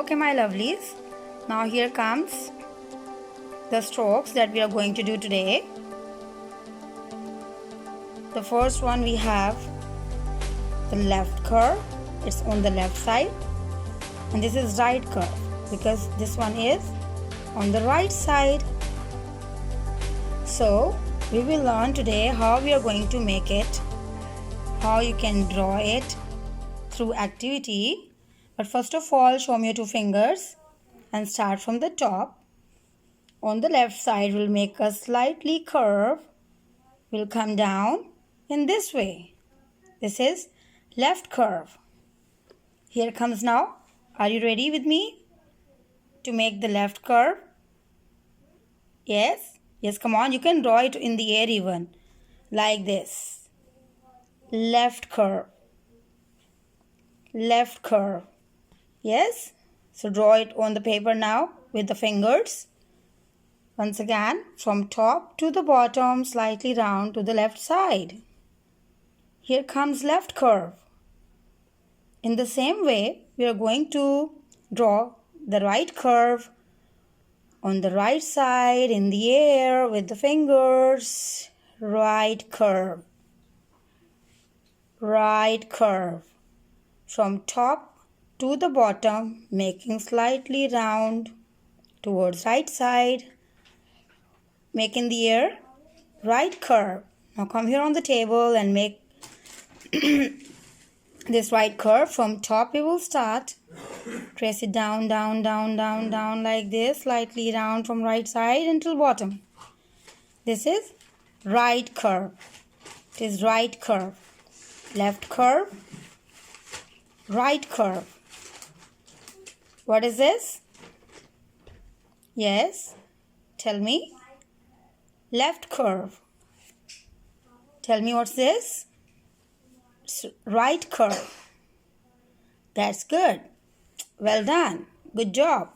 Okay, my lovelies. Now here comes the strokes that we are going to do today. The first one we have the left curve. It's on the left side. And this is right curve because this one is on the right side. So we will learn today how we are going to make it, how you can draw it through activity. But first of all, show me your two fingers and start from the top. On the left side, we'll make a slightly curve. We'll come down in this way. This is left curve. Here comes now. Are you ready with me to make the left curve? Yes? Yes, come on. You can draw it in the air even. Like this. Left curve. Left curve. Yes? So draw it on the paper now with the fingers. Once again, from top to the bottom, slightly round to the left side. Here comes left curve. In the same way, we are going to draw the right curve on the right side in the air with the fingers. Right curve. Right curve. From top to the bottom, making slightly round towards right side. Make in the air, right curve. Now come here on the table and make this right curve. From top we will start. Trace it down, down, down, down, down like this. Slightly round from right side until bottom. This is right curve. It is right curve. Left curve. Right curve. What is this? Yes. Tell me. Left curve. Tell me what's this? Right curve. That's good. Well done. Good job.